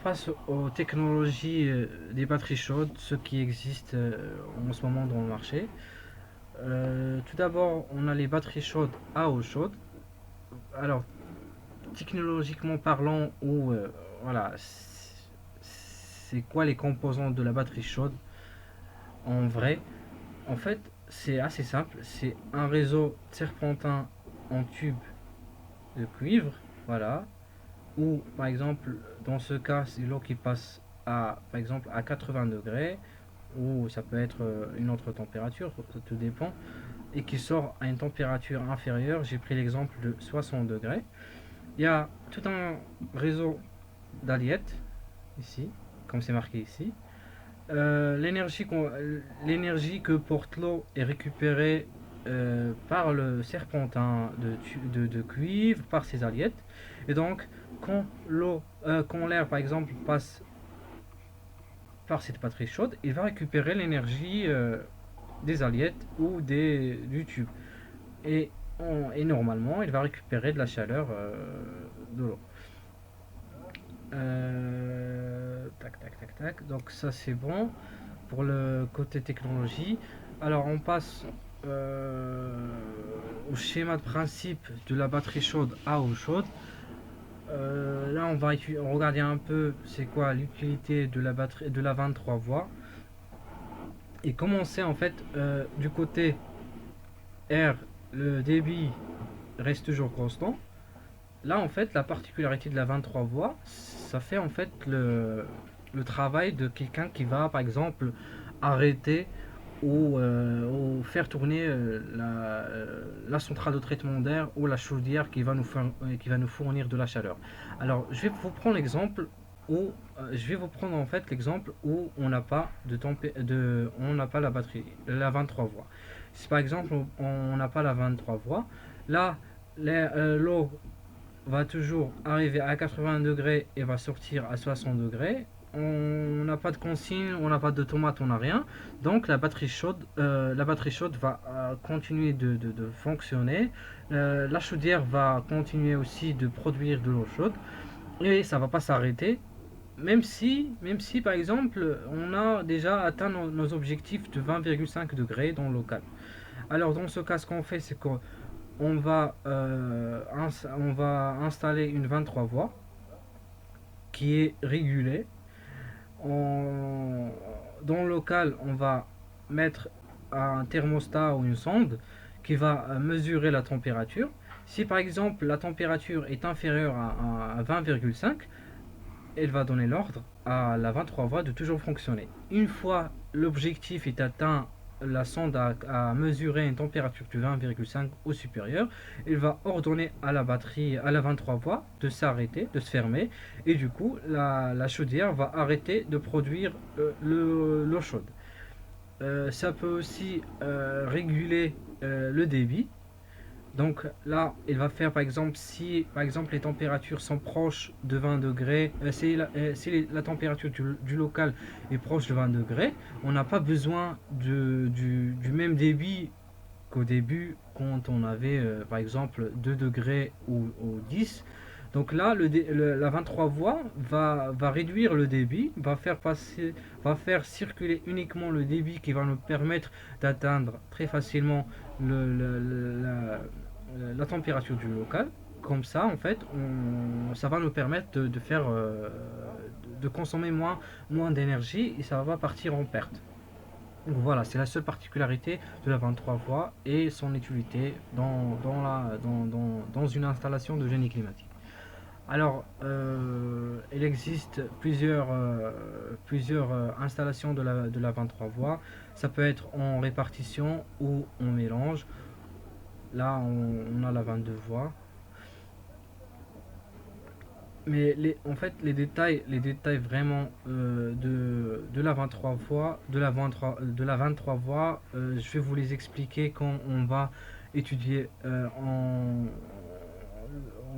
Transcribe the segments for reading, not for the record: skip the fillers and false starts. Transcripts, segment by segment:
passe aux technologies des batteries chaudes, ce qui existe en ce moment dans le marché. Tout d'abord, on a les batteries chaudes à eau chaude. Alors, technologiquement parlant, voilà, c'est quoi les composants de la batterie chaude en vrai? En fait, c'est assez simple. C'est un réseau serpentin en tube de cuivre, voilà, ou par exemple, dans ce cas, c'est l'eau qui passe par exemple, à 80 degrés, ou ça peut être une autre température, ça tout dépend, et qui sort à une température inférieure. J'ai pris l'exemple de 60 degrés. Il y a tout un réseau d'aliettes, ici, comme c'est marqué ici. L'énergie que porte l'eau est récupérée par le serpentin de cuivre, par ces aliettes. Et donc, quand l'air par exemple passe par cette batterie chaude, il va récupérer l'énergie des aliettes ou du tube. Et, et normalement, il va récupérer de la chaleur de l'eau. Tac, tac, tac, tac. Donc ça c'est bon pour le côté technologie. Alors on passe au schéma de principe de la batterie chaude à eau chaude. Là on va regarder un peu c'est quoi l'utilité de la batterie de la 23 voies et commencer en fait du côté R, le débit reste toujours constant. Là en fait la particularité de la 23 voies, ça fait en fait le travail de quelqu'un qui va par exemple arrêter ou faire tourner la centrale de traitement d'air ou la chaudière qui va nous fournir de la chaleur. Alors, je vais vous prendre l'exemple où je vais vous prendre en fait l'exemple où on n'a pas on n'a pas la batterie, la 23 voies. Si par exemple on n'a pas la 23 voies, là l'eau va toujours arriver à 80 degrés et va sortir à 60 degrés. On n'a pas de consigne, on n'a pas de tomate, on n'a rien. Donc la batterie chaude va continuer de fonctionner. La chaudière va continuer aussi de produire de l'eau chaude et ça va pas s'arrêter. Même si par exemple on a déjà atteint nos objectifs de 20,5 degrés dans le local. Alors dans ce cas, ce qu'on fait, c'est qu'on on va installer une 23 voies qui est régulée. Dans le local, on va mettre un thermostat ou une sonde qui va mesurer la température. Si par exemple la température est inférieure à 20,5, elle va donner l'ordre à la 23 voies de toujours fonctionner. Une fois l'objectif est atteint, la sonde a mesuré une température de 20,5 ou supérieure, il va ordonner à la batterie, à la 23 voies, de s'arrêter, de se fermer, et du coup, la chaudière va arrêter de produire l'eau chaude. Ça peut aussi réguler le débit. Donc là, il va faire par exemple, si par exemple les températures sont proches de 20 degrés, si la température du local est proche de 20 degrés, on n'a pas besoin du même débit qu'au début quand on avait par exemple 2 degrés ou 10. Donc là, la 23 voies va réduire le débit, va faire circuler uniquement le débit qui va nous permettre d'atteindre très facilement la température du local. Comme ça, en fait, ça va nous permettre de faire, de consommer moins d'énergie et ça va partir en perte. Donc voilà, c'est la seule particularité de la 23 voies et son utilité dans une installation de génie climatique. Alors, il existe plusieurs installations de la 23 voies. Ça peut être en répartition ou en mélange. Là, on a la 22 voies. Mais en fait, les détails vraiment de la 23 voies, de la 23 voies, je vais vous les expliquer quand on va étudier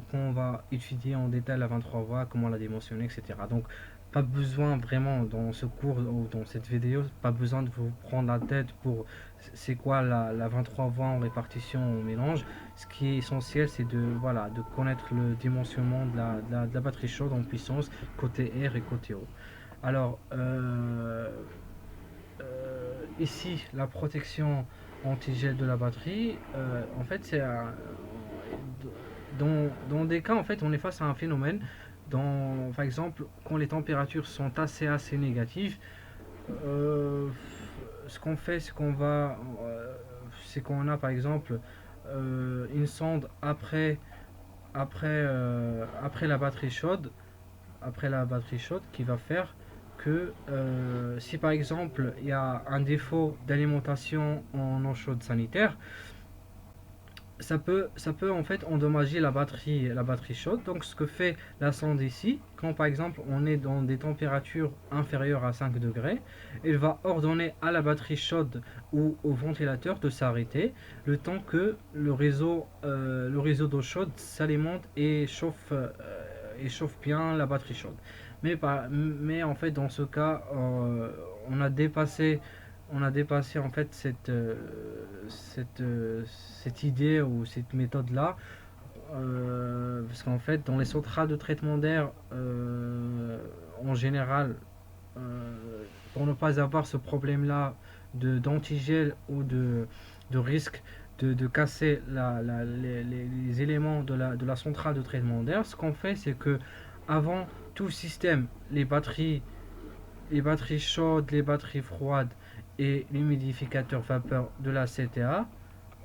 quand on va étudier en détail la 23 voies, comment la dimensionner, etc. Donc, pas besoin vraiment dans ce cours ou dans cette vidéo, pas besoin de vous prendre la tête pour c'est quoi la 23 voies en répartition au mélange. Ce qui est essentiel, c'est de, voilà, de connaître le dimensionnement de la batterie chaude en puissance côté R et côté eau. Alors, ici, la protection anti-gel de la batterie, en fait, dans des cas, en fait, on est face à un phénomène. Par exemple, quand les températures sont assez négatives, euh, ce qu'on fait, c'est qu'on a par exemple une sonde après la batterie chaude qui va faire que si par exemple il y a un défaut d'alimentation en eau chaude sanitaire, ça peut en fait endommager la batterie chaude. Donc ce que fait la sonde ici, quand par exemple on est dans des températures inférieures à 5 degrés, elle va ordonner à la batterie chaude ou au ventilateur de s'arrêter le temps que le réseau d'eau chaude s'alimente et chauffe bien la batterie chaude. Mais en fait dans ce cas, on a dépassé en fait cette idée ou cette méthode-là, parce qu'en fait, dans les centrales de traitement d'air, en général, pour ne pas avoir ce problème-là d'antigel ou de risque de casser les éléments de la centrale de traitement d'air, ce qu'on fait, c'est que avant tout système, les batteries chaudes, les batteries froides et l'humidificateur vapeur de la CTA,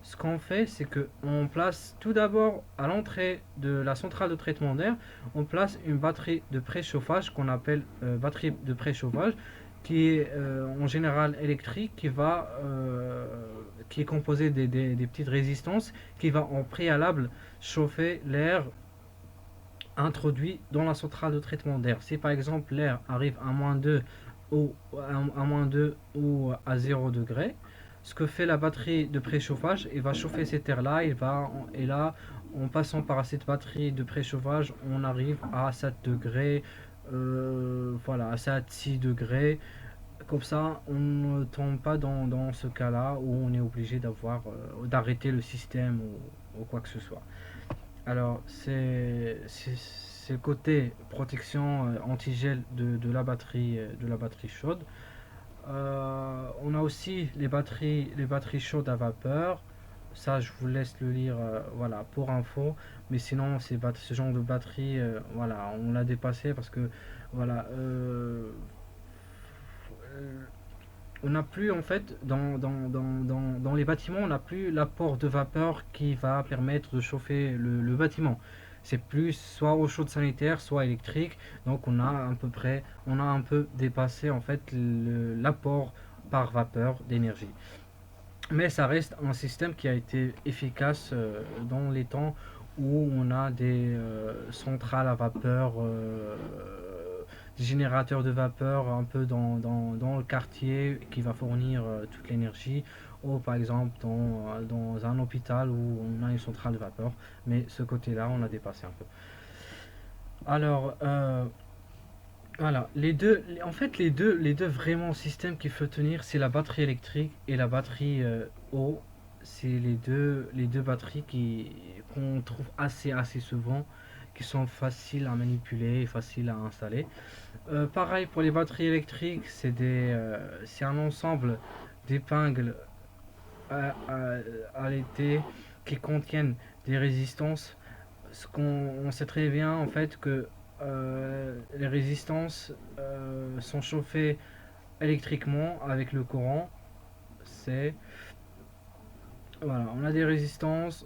ce qu'on fait, c'est qu'on place tout d'abord à l'entrée de la centrale de traitement d'air, on place une batterie de préchauffage qu'on appelle batterie de préchauffage, qui est en général électrique, qui est composée des petites résistances, qui va en préalable chauffer l'air introduit dans la centrale de traitement d'air. Si par exemple l'air arrive à -2 ou à 0 degré, ce que fait la batterie de préchauffage, il va chauffer cet air-là, et là, en passant par cette batterie de préchauffage, on arrive à 7 degrés, voilà, à 7-6 degrés. Comme ça, on ne tombe pas dans ce cas-là où on est obligé d'arrêter le système ou quoi que ce soit. Alors, c'est le côté protection anti-gel de la batterie chaude. On a aussi les batteries chaudes à vapeur. Ça, je vous laisse le lire, voilà, pour info. Mais sinon, ce genre de batterie, voilà, on l'a dépassé parce que, voilà, on n'a plus en fait dans les bâtiments, on n'a plus l'apport de vapeur qui va permettre de chauffer le bâtiment. C'est plus soit eau chaude sanitaire, soit électrique. Donc on a un peu dépassé en fait l'apport par vapeur d'énergie. Mais ça reste un système qui a été efficace dans les temps où on a des centrales à vapeur, des générateurs de vapeur un peu dans le quartier qui va fournir toute l'énergie, ou par exemple dans un hôpital où on a une centrale de vapeur. Mais ce côté-là, on a dépassé un peu. Alors, voilà, en fait, les deux vraiment systèmes qu'il faut tenir, c'est la batterie électrique et la batterie eau. C'est les deux batteries qu'on trouve assez souvent, qui sont faciles à manipuler et faciles à installer. Pareil pour les batteries électriques, c'est un ensemble d'épingles à l'été qui contiennent des résistances. On sait très bien en fait que les résistances sont chauffées électriquement avec le courant. C'est Voilà, on a des résistances.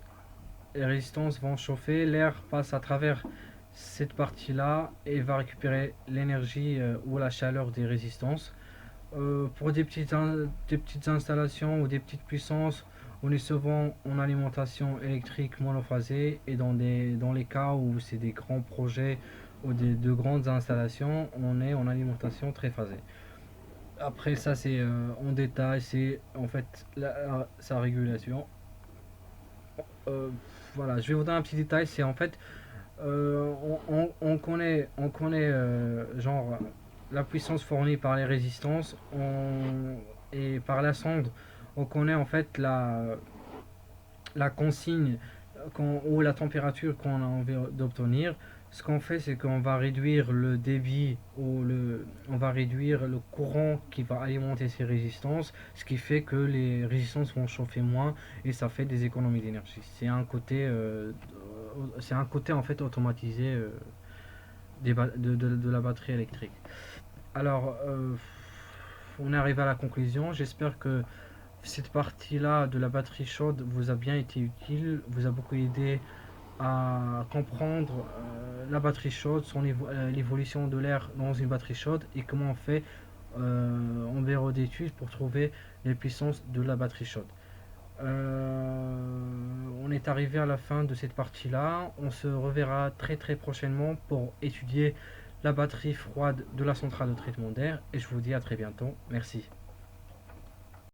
Les résistances vont chauffer, l'air passe à travers cette partie-là et va récupérer l'énergie ou la chaleur des résistances. Pour des petites installations ou des petites puissances, on est souvent en alimentation électrique monophasée, et dans les cas où c'est des grands projets ou de grandes installations, on est en alimentation triphasée. Après ça, c'est en détail, c'est en fait sa régulation. Euh, voilà, je vais vous donner un petit détail, c'est en fait on connaît genre la puissance fournie par les résistances et par la sonde, on connaît en fait la consigne ou la température qu'on a envie d'obtenir. Ce qu'on fait, c'est qu'on va réduire le débit on va réduire le courant qui va alimenter ces résistances, ce qui fait que les résistances vont chauffer moins et ça fait des économies d'énergie. C'est un côté en fait automatisé de la batterie électrique. Alors, on est arrivé à la conclusion. J'espère que cette partie-là de la batterie chaude vous a bien été utile, vous a beaucoup aidé à comprendre la batterie chaude, l'évolution de l'air dans une batterie chaude et comment on fait en bureau d'études pour trouver les puissances de la batterie chaude. On est arrivé à la fin de cette partie-là. On se reverra très très prochainement pour étudier la batterie froide de la centrale de traitement d'air et je vous dis à très bientôt. Merci.